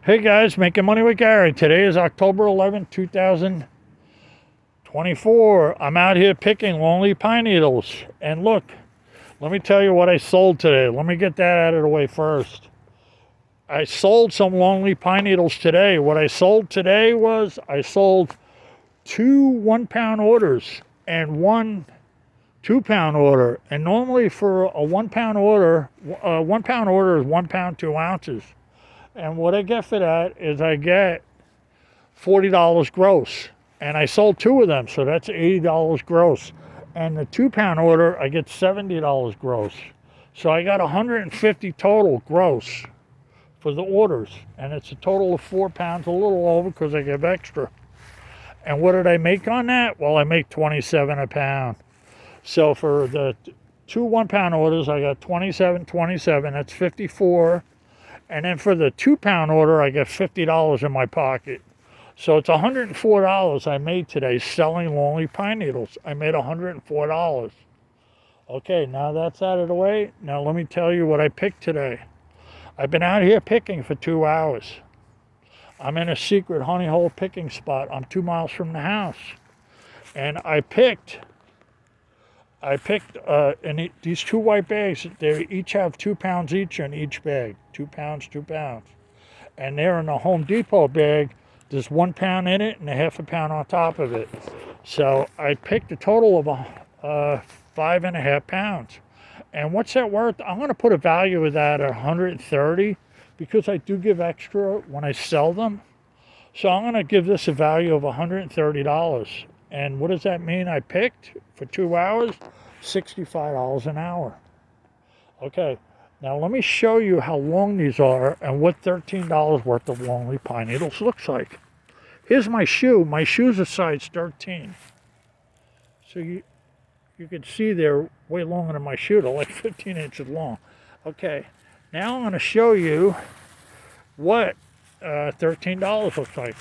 Hey guys, Making Money with Gary. Today is October 11th, 2024. I'm out here picking Longleaf pine needles. And look, let me tell you what I sold today. Let me get that out of the way first. I sold some Longleaf pine needles today. What I sold today was I sold 2 1-pound orders and 1 2-pound order. And normally for a 1-pound order, a 1-pound order is 1 pound, 2 ounces. And what I get for that is I get $40 gross. And I sold 2 of them, so that's $80 gross. And the 2-pound order, I get $70 gross. So I got $150 total gross for the orders. And it's a total of 4 pounds, a little over because I give extra. And what did I make on that? Well, I make $27 a pound. So for the 2 1-pound orders, I got $27, that's $54. And then for the 2-pound order, I get $50 in my pocket. So it's $104 I made today selling Longleaf pine needles. I made $104. Okay, now that's out of the way. Now let me tell you what I picked today. I've been out here picking for 2 hours. I'm in a secret honey hole picking spot. I'm 2 miles from the house. And I picked and these 2 white bags, they each have 2 pounds each in each bag. 2 pounds, 2 pounds. And they're in the Home Depot bag. There's 1 pound in it and a half a pound on top of it. So I picked a total of 5.5 pounds. And what's that worth? I'm going to put a value of that at 130 because I do give extra when I sell them. So I'm going to give this a value of $130. And what does that mean? I picked for 2 hours, $65 an hour. Okay, now let me show you how long these are and what $13 worth of Longleaf pine needles looks like. Here's my shoe. My shoe's a size 13. So you can see they're way longer than my shoe. They're like 15 inches long. Okay, now I'm going to show you what $13 looks like.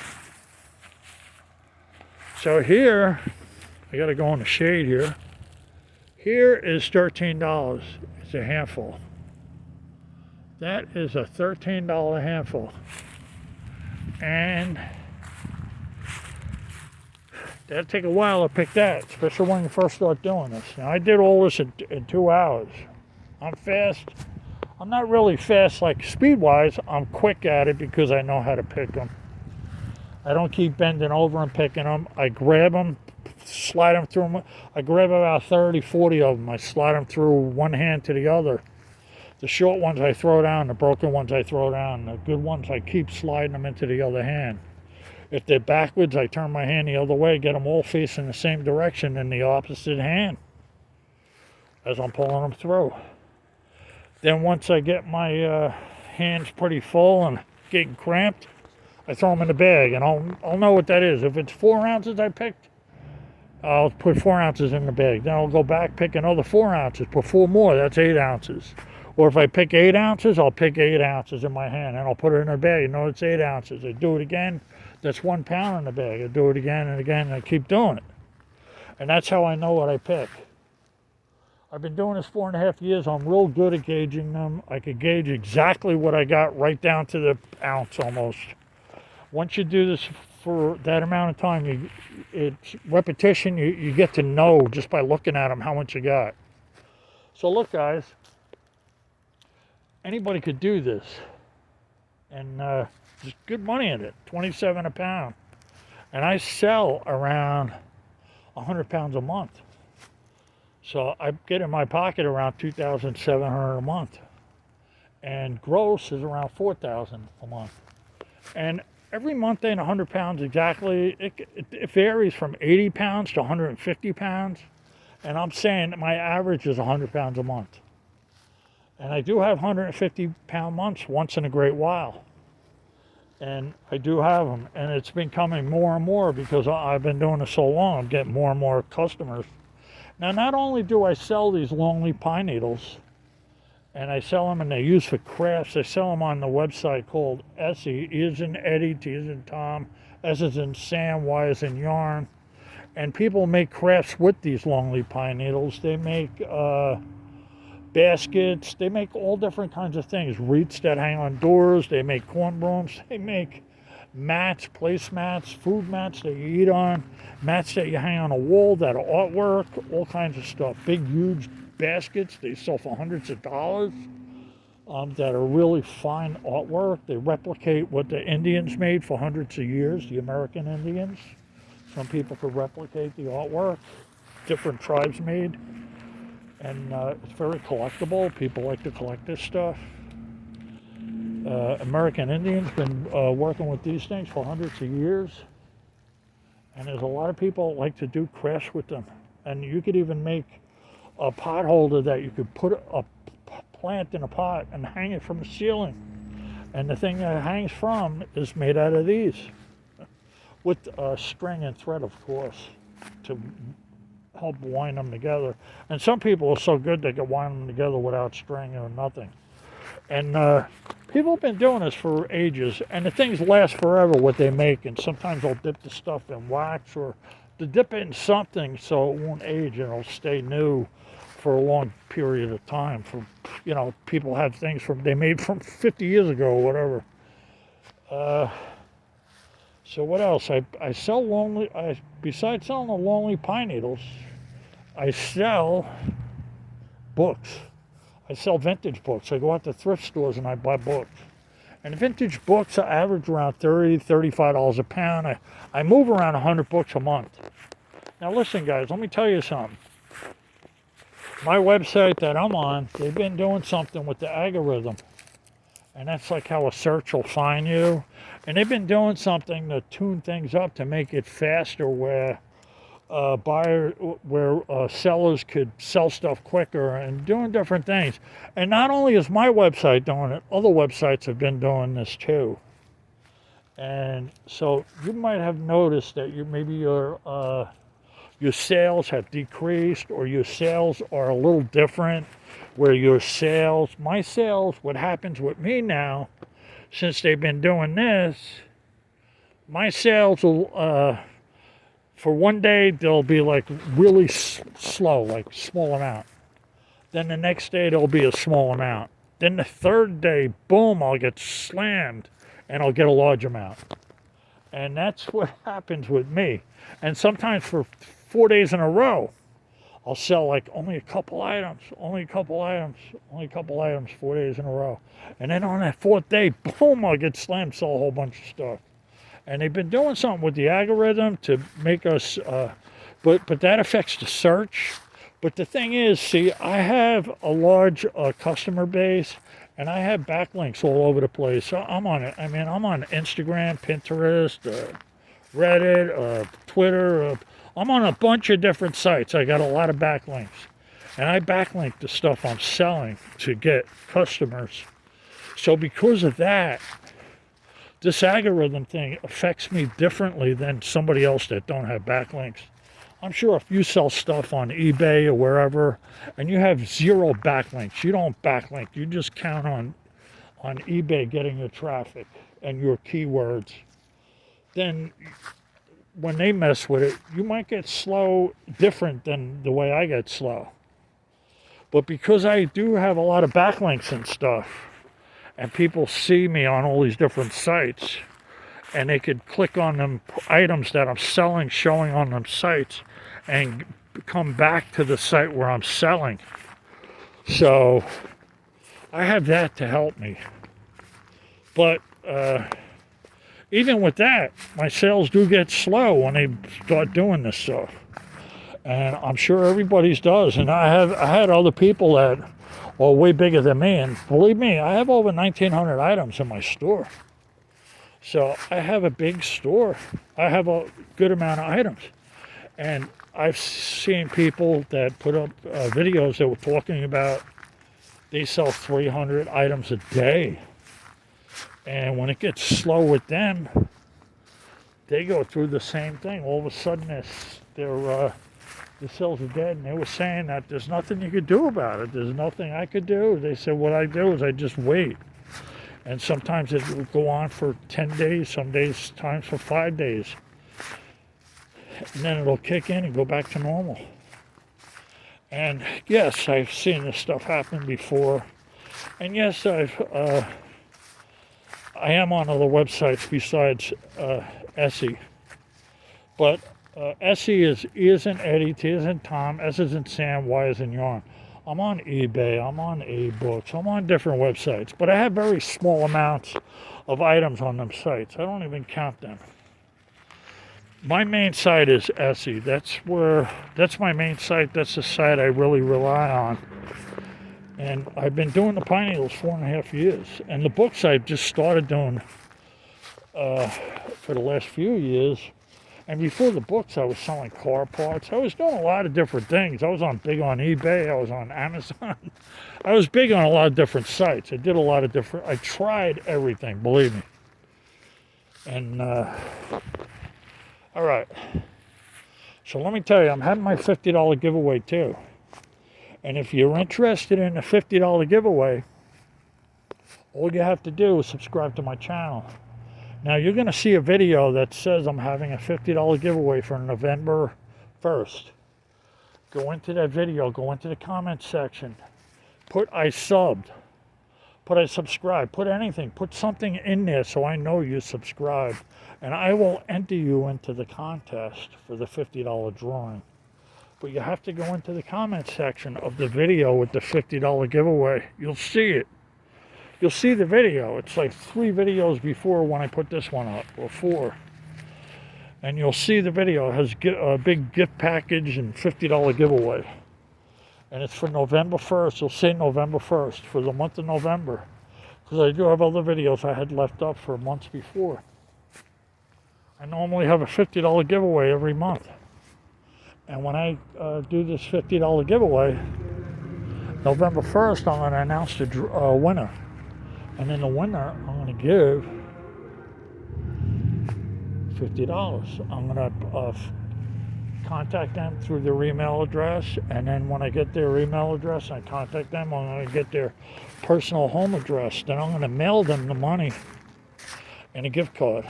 So here, I got to go in the shade here. Here is $13. It's a handful. That is a $13 handful. And that'll take a while to pick that, especially when you first start doing this. Now, I did all this in 2 hours. I'm fast. I'm not really fast like speed-wise. I'm quick at it because I know how to pick them. I don't keep bending over and picking them. I grab them, slide them through them. I grab about 30, 40 of them. I slide them through one hand to the other. The short ones I throw down, the broken ones I throw down. The good ones I keep sliding them into the other hand. If they're backwards, I turn my hand the other way, get them all facing the same direction in the opposite hand as I'm pulling them through. Then once I get my hands pretty full and getting cramped, I throw them in the bag, and I'll know what that is. If it's 4 ounces I picked, I'll put 4 ounces in the bag. Then I'll go back, pick another 4 ounces, put 4 more, that's 8 ounces. Or if I pick 8 ounces, I'll pick 8 ounces in my hand, and I'll put it in the bag. You know, it's 8 ounces. I do it again, that's 1 pound in the bag. I do it again and again, and I keep doing it. And that's how I know what I pick. I've been doing this 4.5 years. I'm real good at gauging them. I could gauge exactly what I got right down to the ounce almost. Once you do this for that amount of time, it's repetition. You get to know just by looking at them how much you got. So look, guys, anybody could do this, and there's good money in it. $27 a pound, and I sell around 100 pounds a month. So I get in my pocket around $2,700 a month, and gross is around $4,000 a month, and every month ain't 100 pounds exactly. It varies from 80 pounds to 150 pounds. And I'm saying my average is 100 pounds a month. And I do have 150 pound months once in a great while. And I do have them. And it's been coming more and more because I've been doing this so long. I'm getting more and more customers. Now, not only do I sell these Longleaf pine needles, and I sell them and they're used for crafts. I sell them on the website called Essie. E is in Eddie, T is in Tom, S is in Sam, Y is in Yarn. And people make crafts with these Longleaf pine needles. They make baskets. They make all different kinds of things. Wreaths that hang on doors. They make corn brooms. They make mats, placemats, food mats that you eat on, mats that you hang on a wall that are artwork, all kinds of stuff. Big, huge baskets. They sell for hundreds of dollars. That are really fine artwork. They replicate what the Indians made for hundreds of years, the American Indians. Some people could replicate the artwork different tribes made. And it's very collectible. People like to collect this stuff. American Indians been working with these things for hundreds of years. And there's a lot of people that like to do crafts with them. And you could even make a pot holder that you could put a plant in a pot and hang it from the ceiling. And the thing that it hangs from is made out of these. With string and thread, of course, to help wind them together. And some people are so good they can wind them together without string or nothing. And people have been doing this for ages, and the things last forever, what they make, and sometimes they'll dip the stuff in wax or to dip it in something so it won't age and it'll stay new for a long period of time. For, you know, people have things they made from 50 years ago or whatever. So what else? I sell besides selling the Longleaf pine needles, I sell books. I sell vintage books. I go out to thrift stores and I buy books. And vintage books are average around $30, $35 a pound. I move around 100 books a month. Now listen, guys, let me tell you something. My website that I'm on, they've been doing something with the algorithm. And that's like how a search will find you. And they've been doing something to tune things up to make it faster where sellers could sell stuff quicker and doing different things. And not only is my website doing it, other websites have been doing this too. And so you might have noticed that maybe your sales have decreased, or your sales are a little different, where my sales, what happens with me now, since they've been doing this, my sales will, for one day, they'll be like really slow, like small amount. Then the next day, there'll be a small amount. Then the third day, boom, I'll get slammed and I'll get a large amount. And that's what happens with me. And sometimes for 4 days in a row, I'll sell like only a couple items, 4 days in a row. And then on that fourth day, boom, I'll get slammed, sell a whole bunch of stuff. And they've been doing something with the algorithm to make us, but that affects the search. But the thing is, see, I have a large customer base, and I have backlinks all over the place. So I'm on it. I mean, I'm on Instagram, Pinterest, Reddit, Twitter. I'm on a bunch of different sites. I got a lot of backlinks. And I backlink the stuff I'm selling to get customers. So because of that, this algorithm thing affects me differently than somebody else that don't have backlinks. I'm sure if you sell stuff on eBay or wherever, and you have 0 backlinks, you don't backlink, you just count on eBay getting your traffic and your keywords, then when they mess with it, you might get slow different than the way I get slow. But because I do have a lot of backlinks and stuff, and people see me on all these different sites, and they could click on them items that I'm selling, showing on them sites, and come back to the site where I'm selling. So I have that to help me. But even with that, my sales do get slow when they start doing this stuff. And I'm sure everybody's does. And I had other people that are way bigger than me. And believe me, I have over 1,900 items in my store. So I have a big store. I have a good amount of items. And I've seen people that put up videos that were talking about they sell 300 items a day. And when it gets slow with them, they go through the same thing. All of a sudden, the sales are dead. And they were saying that there's nothing you could do about it. There's nothing I could do. They said, what I do is I just wait. And sometimes it will go on for 10 days, times for 5 days. And then it'll kick in and go back to normal. And yes, I've seen this stuff happen before. And yes, I am on other websites besides Etsy. But Etsy is E as in Eddie, T as in Tom, S as in Sam, Y as in Yarn. I'm on eBay, I'm on eBooks, I'm on different websites. But I have very small amounts of items on them sites. I don't even count them. My main site is Etsy. That's my main site. That's the site I really rely on. And I've been doing the pine needles 4.5 years. And the books I've just started doing for the last few years. And before the books, I was selling car parts. I was doing a lot of different things. I was big on eBay. I was on Amazon. I was big on a lot of different sites. I did a lot of different. I tried everything, believe me. And all right. So let me tell you, I'm having my $50 giveaway too. And if you're interested in a $50 giveaway, all you have to do is subscribe to my channel. Now you're going to see a video that says I'm having a $50 giveaway for November 1st. Go into that video, go into the comment section, put I subbed, put I subscribed, put anything, put something in there so I know you subscribed. And I will enter you into the contest for the $50 drawing. But you have to go into the comment section of the video with the $50 giveaway. You'll see it. You'll see the video. It's like 3 videos before when I put this one up, or 4. And you'll see the video. It has a big gift package and $50 giveaway. And it's for November 1st. You'll say November 1st for the month of November. Because I do have other videos I had left up for months before. I normally have a $50 giveaway every month. And when I do this $50 giveaway, November 1st, I'm going to announce the winner. And in the winner, I'm going to give $50. I'm going to contact them through their email address. And then when I get their email address, I contact them. I'm going to get their personal home address. Then I'm going to mail them the money and a gift card.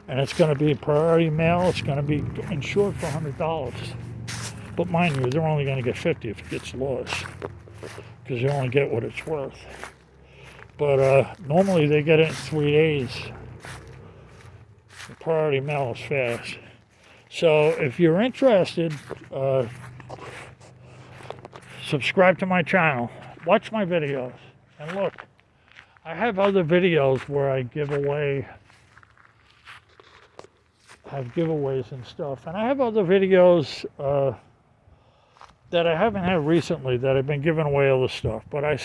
And it's going to be priority mail. It's going to be insured for $100. But mind you, they're only going to get $50 if it gets lost, because you only get what it's worth. But normally they get it in 3 days. The priority mail is fast. So if you're interested, subscribe to my channel. Watch my videos. And look, I have other videos where I give away, have giveaways and stuff. And I have other videos that I haven't had recently that I've been giving away other stuff. But I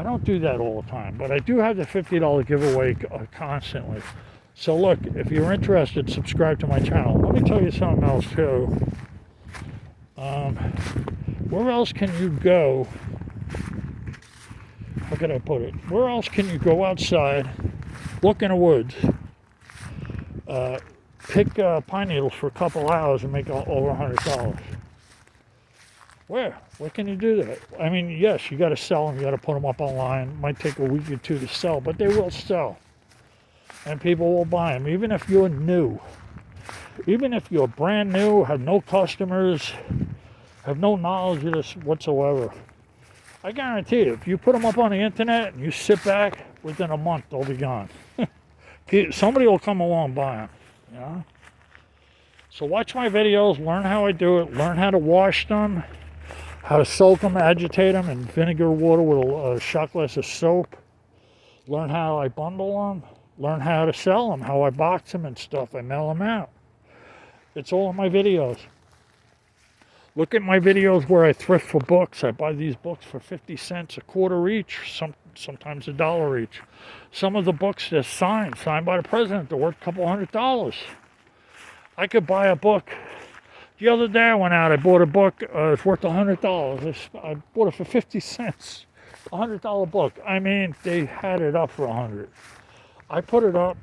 don't do that all the time. But I do have the $50 giveaway constantly. So look, if you're interested, subscribe to my channel. Let me tell you something else too. Where else can you go? How can I put it? Where else can you go outside, look in the woods, pick pine needles for a couple hours and make over $100? Where? Where can you do that? I mean, yes, you got to sell them. You got to put them up online. It might take a week or 2 to sell, but they will sell. And people will buy them, even if you're new. Even if you're brand new, have no customers, have no knowledge of this whatsoever. I guarantee you, if you put them up on the internet and you sit back, within a month they'll be gone. Somebody will come along and buy them. You know? So watch my videos, learn how I do it, learn how to wash them, how to soak them, agitate them in vinegar water with a shot glass of soap. Learn how I bundle them, learn how to sell them, how I box them and stuff. I mail them out. It's all in my videos. Look at my videos where I thrift for books. I buy these books for 50 cents a quarter each, sometimes $1 each. Some of the books are signed by the president. They're worth a couple $100. I could buy a book. The other day I went out, I bought a book, it's worth $100. I bought it for 50 cents, a $100 book. I mean, they had it up for $100. I put it up,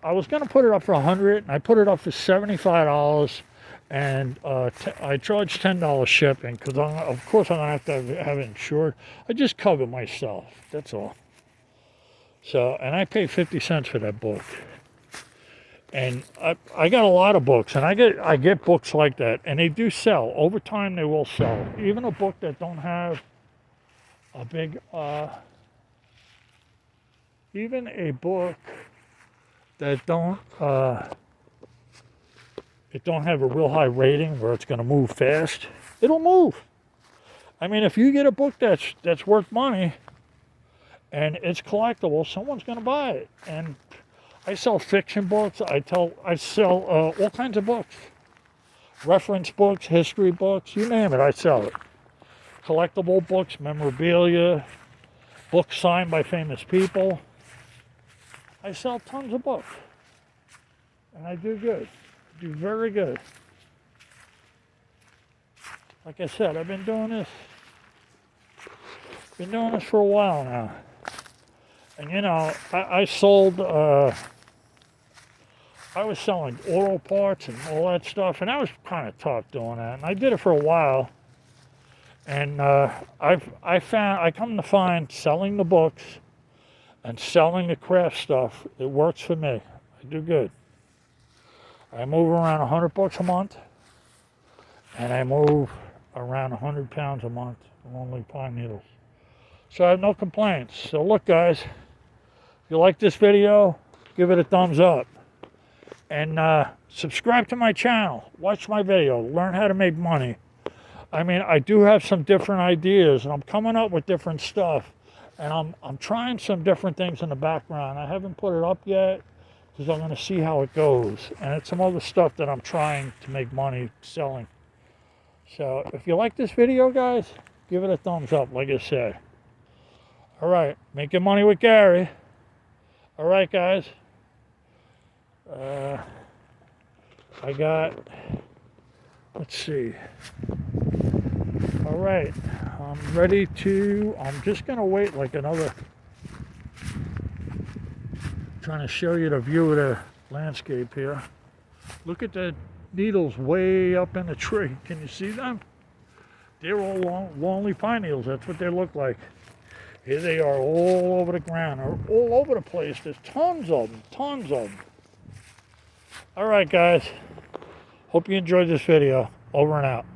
I was going to put it up for $100, and I put it up for $75, and I charged $10 shipping, because of course I'm going to have it insured. I just cover myself, that's all. So, and I paid 50 cents for that book. And I got a lot of books, and I get books like that, and they do sell. Over time, they will sell. Even a book that don't have a big, even a book that it don't have a real high rating where it's going to move fast, it'll move. I mean, if you get a book that's worth money and it's collectible, someone's going to buy it. And I sell fiction books. I sell all kinds of books, reference books, history books, you name it. I sell it. Collectible books, memorabilia, books signed by famous people. I sell tons of books, and I do good. I do very good. Like I said, I've been doing this for a while now. And you know, I sold, I was selling auto parts and all that stuff, and that was kind of tough doing that. And I did it for a while, and I come to find selling the books and selling the craft stuff, it works for me. I do good. I move around 100 books a month, and I move around 100 pounds a month of Longleaf pine needles. So I have no complaints. So look, guys, if you like this video, give it a thumbs up. And subscribe to my channel. Watch my video. Learn how to make money. I mean, I do have some different ideas, and I'm coming up with different stuff. And I'm trying some different things in the background. I haven't put it up yet because I'm going to see how it goes. And it's some other stuff that I'm trying to make money selling. So if you like this video, guys, give it a thumbs up, like I said. All right, making money with Gary. All right, guys. I got, let's see. All right, I'm ready to, I'm just going to wait like another, trying to show you the view of the landscape here. Look at the needles way up in the tree. Can you see them? They're all long pine needles. That's what they look like. Here they are all over the ground, or all over the place. There's tons of them, tons of them. All right, guys. Hope you enjoyed this video. Over and out.